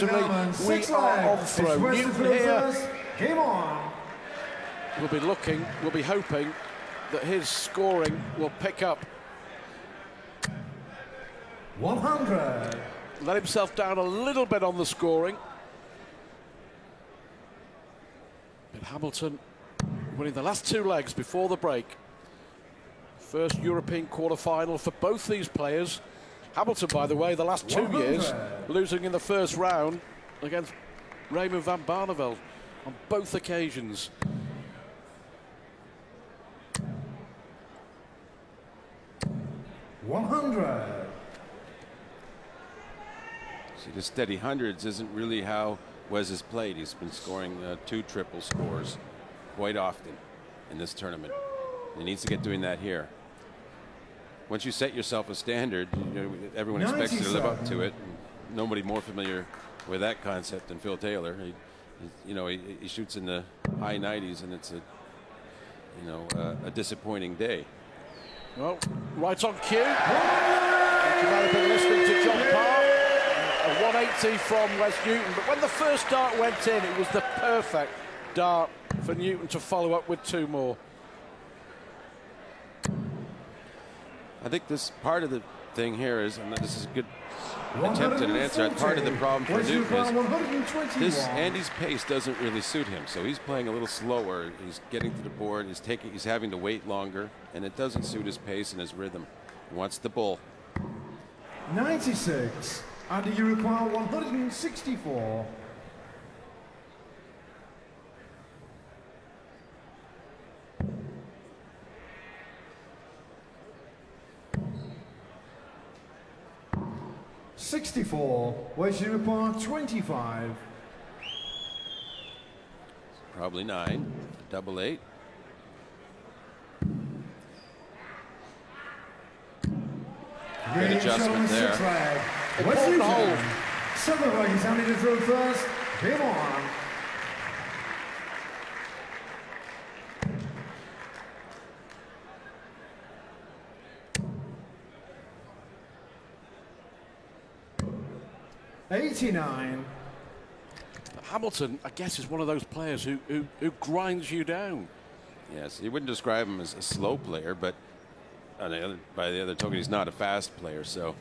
effectively, we are on throw. Newton here. Game on. We'll be hoping that his scoring will pick up. 100. Let himself down a little bit on the scoring. But Hamilton winning the last two legs before the break. First European quarter-final for both these players. Hamilton, by the way, the last 2 years, losing in the first round against Raymond van Barneveld on both occasions. See, the steady hundreds isn't really how Wes has played. He's been scoring 2 triple scores quite often in this tournament. He needs to get doing that here. Once you set yourself a standard, you know, everyone expects you to live up to it. And nobody more familiar with that concept than Phil Taylor. He shoots in the high 90s, and it's a disappointing day. Well, right on cue. You might have been listening to John Park. A 180 from Wes Newton, but when the first dart went in, it was the perfect dart for Newton to follow up with 2 more. I think this part of the thing here is, and this is a good attempt at an answer, part of the problem for Newton is Andy's pace doesn't really suit him, so he's playing a little slower. He's getting to the board, he's having to wait longer, and it doesn't suit his pace and his rhythm. He wants the bull. 96. And you require 164. Where you require 25. Probably 9. Double 8. Good adjustment there. Important hole. Silverberg is handing it through first. Game on. '89. Hamilton, I guess, is one of those players who grinds you down. Yes, you wouldn't describe him as a slow player, but by the other token, he's not a fast player. So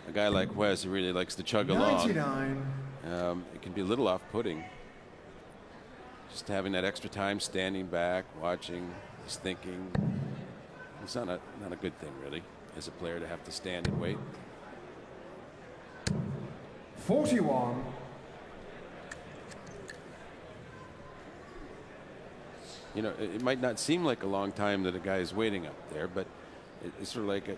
a guy like Wes, who really likes to chug along, it can be a little off-putting. Just having that extra time, standing back, watching, just thinking. It's not a good thing, really, as a player to have to stand and wait. 41. You know, it might not seem like a long time that a guy is waiting up there, but it's sort of like,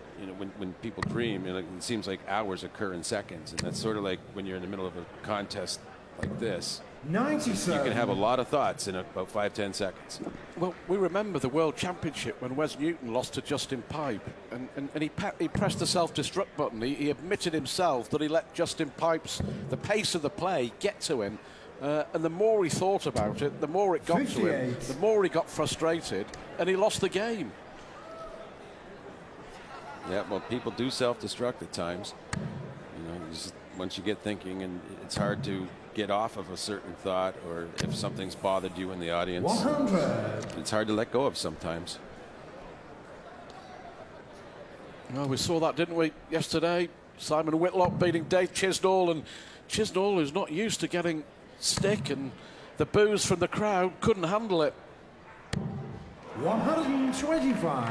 when people dream, it seems like hours occur in seconds, and that's sort of like when you're in the middle of a contest like this. 97. You can have a lot of thoughts in about 5-10 seconds. Well, we remember the World Championship when Wes Newton lost to Justin Pipe, and he pressed the self-destruct button. He admitted himself that he let Justin Pipe's, the pace of the play, get to him. And the more he thought about it, the more it got 58. to him, the more he got frustrated, and he lost the game. Yeah, well, people do self-destruct at times. You know, once you get thinking, and it's hard to get off of a certain thought, or if something's bothered you in the audience, 100. It's hard to let go of sometimes. Well, we saw that, didn't we, yesterday? Simon Whitlock beating Dave Chisnall, and Chisnall, who's not used to getting stick, and the boos from the crowd, couldn't handle it. 125.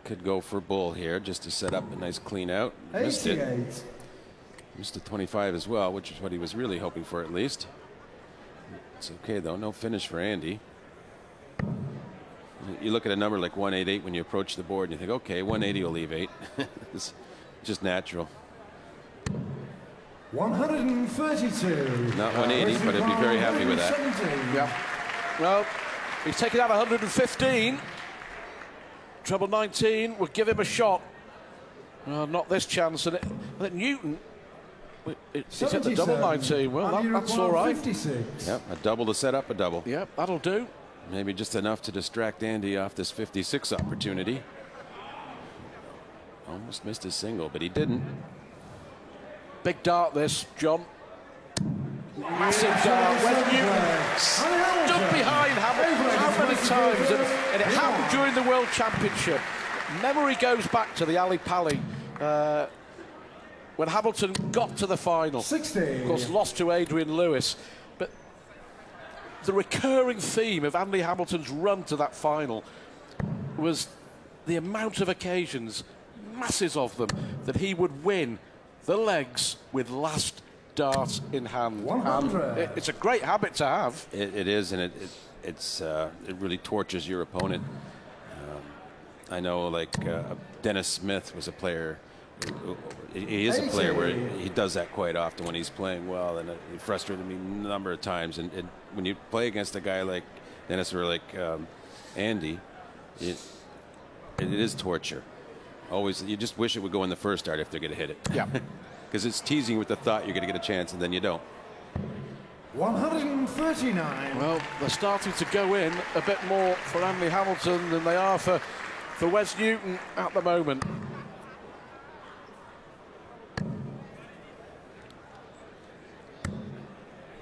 Could go for bull here just to set up a nice clean out. Missed it. Missed a 25 as well, which is what he was really hoping for at least. It's okay though, no finish for Andy. You look at a number like 188 when you approach the board and you think, okay, 180 will leave 8. It's just natural. 132. Not 180, but I'd be very happy with that. Yeah. Well, he's taken out 115. Treble 19 will give him a shot. Not this chance. And I think Newton, it's at the double 19. Well, that's all right. 56. Yep, a double to set up a double. Yep, that'll do. Maybe just enough to distract Andy off this 56 opportunity. Almost missed his single, but he didn't. Big dart this, John. Massive dart. When Newton stood behind Hamilton how many times? And it happened during the World Championship. Memory goes back to the Ali Pali when Hamilton got to the final. 60. Of course, lost to Adrian Lewis. But the recurring theme of Andy Hamilton's run to that final was the amount of occasions, masses of them, that he would win the legs with last dart in hand. 100. It's a great habit to have. It is, and it really tortures your opponent. I know, like Dennis Smith was a player. He is a player where he does that quite often when he's playing well, and it frustrated me a number of times. And when you play against a guy like Dennis or like Andy, it is torture. Always, you just wish it would go in the first dart if they're going to hit it. Yeah. Because it's teasing with the thought you're going to get a chance, and then you don't. 139. Well, they're starting to go in a bit more for Andy Hamilton than they are for Wes Newton at the moment.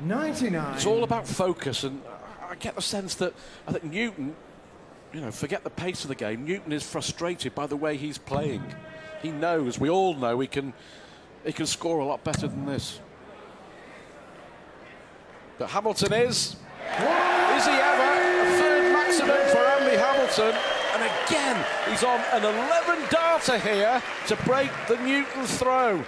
It's all about focus, and I get the sense that I think Newton, you know, forget the pace of the game. Newton is frustrated by the way he's playing. He knows, we all know, he can score a lot better than this. But Hamilton is he ever? A third maximum for Andy Hamilton. And again, he's on an 11-darter here to break the Newton throw.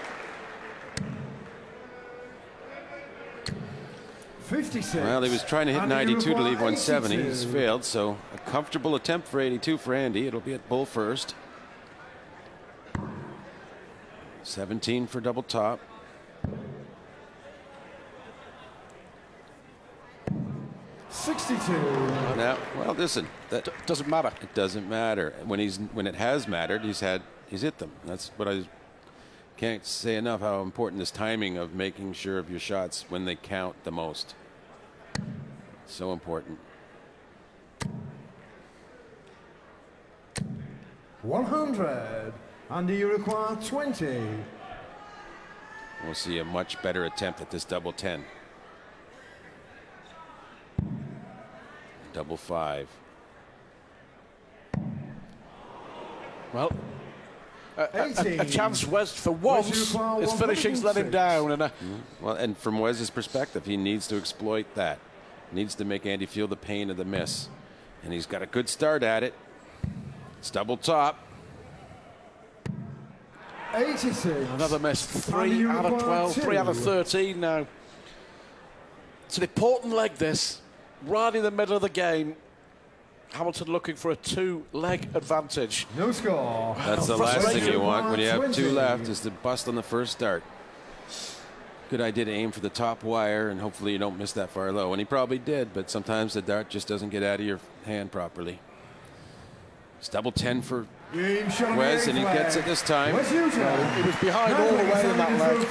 56. Well, he was trying to hit 92 to leave 170. 82. He's failed, so a comfortable attempt for 82 for Andy. It'll be at bull first. 17 for double top. 62. Now, well, listen, that Doesn't matter. it doesn't matter. When it has mattered, he's hit them. That's what I can't say enough how important this timing of making sure of your shots when they count the most. So important. 100. And you require 20. We'll see a much better attempt at this double 10. Double 5. Well, a chance Wes for once his finishing's let him down. And Well, and from Wes's perspective, he needs to exploit that. Needs to make Andy feel the pain of the miss. And he's got a good start at it. It's double top. 86. another miss. 3 out of 12, 3 out of 13 now. It's an important leg, this. Right in the middle of the game. Hamilton looking for a 2-leg advantage. No score. That's the last thing you want when you have 2 20. left, is to bust on the first start. Good idea to aim for the top wire, and hopefully you don't miss that far low. And he probably did, but sometimes the dart just doesn't get out of your hand properly. It's double 10 for Wes, and he gets it this time. He was behind all the way in that leg.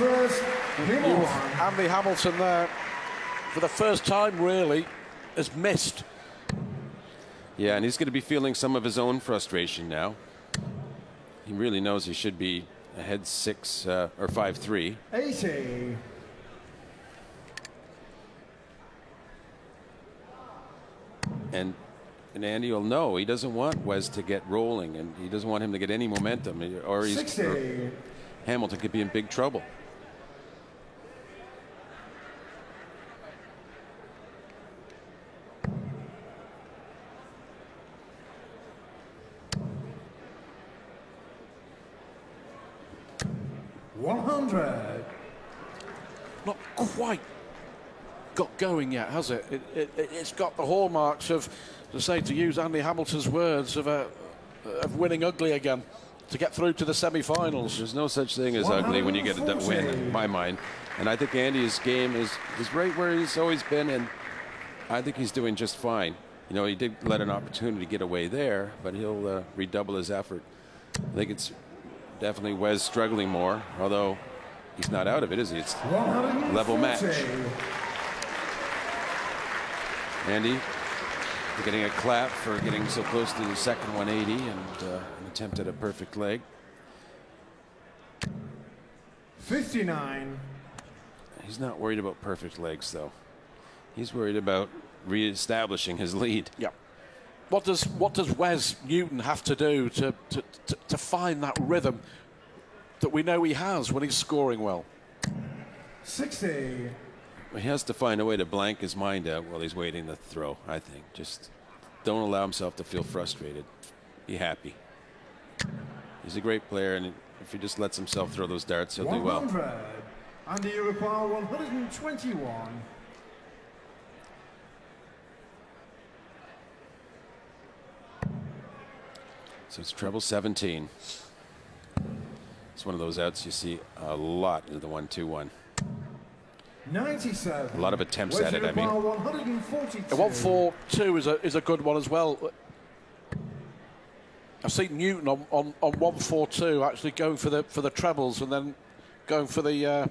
Andy Hamilton there, for the first time really, has missed. Yeah, and he's going to be feeling some of his own frustration now. He really knows he should be ahead 6 or 5-3. 80. And Andy will know he doesn't want Wes to get rolling, and he doesn't want him to get any momentum, or 60. Hamilton could be in big trouble. Not quite got going yet, has it? It's got the hallmarks of, to use Andy Hamilton's words, of winning ugly again to get through to the semi-finals. There's no such thing as ugly when you get a win, in my mind. And I think Andy's game is right where he's always been, and I think he's doing just fine. You know, he did let an opportunity get away there, but he'll redouble his effort. I think it's definitely Wes struggling more, although he's not out of it, is he? It's level match. Andy getting a clap for getting so close to the second 180 and an attempt at a perfect leg. 59. He's not worried about perfect legs, though. He's worried about re-establishing his lead. Yeah. What does Wes Newton have to do to find that rhythm that we know he has when he's scoring well? 60. He has to find a way to blank his mind out while he's waiting to throw, I think. Just don't allow himself to feel frustrated. Be happy. He's a great player, and if he just lets himself throw those darts, he'll do well. 100. And the Europa 121. So it's treble 17. It's one of those outs you see a lot in the 1-2-1. 97. A lot of attempts at it, I mean. 142. A 1-4-2 is a good one as well. I've seen Newton on 1-4-2 actually going for the trebles and then going for the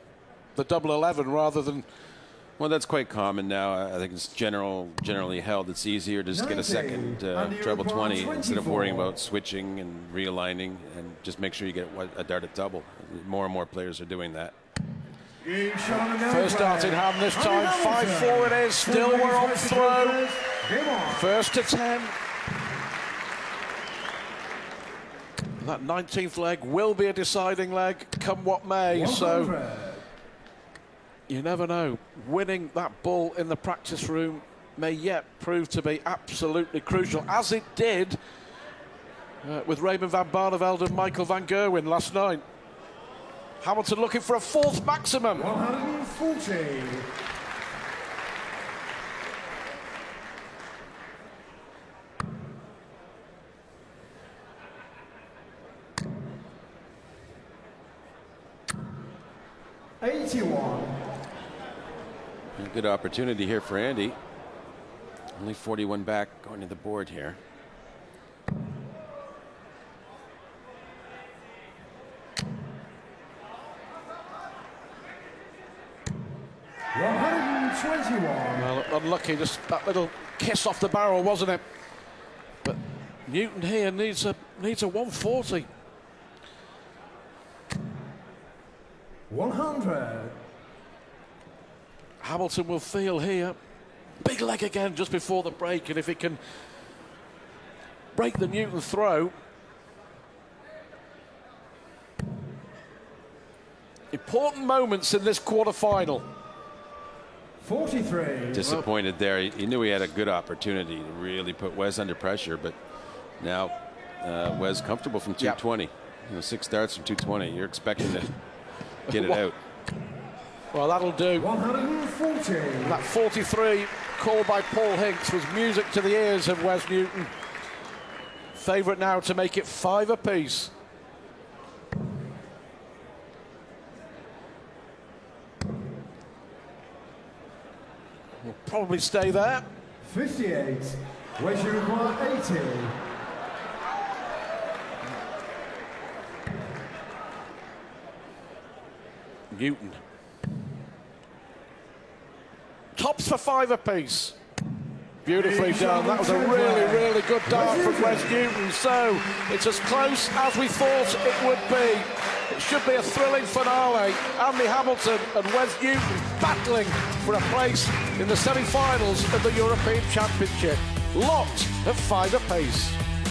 double 11 rather than. Well, that's quite common now. I think it's generally held. It's easier to just get a second treble 20 instead of worrying about switching and realigning, and just make sure you get a dart at double. More and more players are doing that. First dart in hand this time. 5-4 it is. Still we're on throw. First to 10. That 19th leg will be a deciding leg, come what may. 100. So you never know. Winning that ball in the practice room may yet prove to be absolutely crucial, as it did with Raymond van Barneveld and Michael van Gerwen last night. Hamilton looking for a fourth maximum. 140. A good opportunity here for Andy. Only 41 back going to the board here. Well, unlucky, just that little kiss off the barrel, wasn't it? But Newton here needs a 140. 100. Hamilton will feel here. Big leg again just before the break, and if he can break the Newton throw. Important moments in this quarter-final. 43. Disappointed there. He knew he had a good opportunity to really put Wes under pressure, but now Wes comfortable from 220. Yep. You know, 6 darts from 220. You're expecting to get it out. Well, that'll do. 140. That 43 called by Paul Hinks was music to the ears of Wes Newton. Favourite now to make it 5 apiece. Will probably stay there. 58. Wes you require 80. Newton. Tops for 5 apiece. Beautifully done. That was a really good dart from Wes Newton. So it's as close as we thought it would be. It should be a thrilling finale. Andy Hamilton and Wes Newton battling for a place in the semi-finals of the European Championship. Locked at 5 apiece.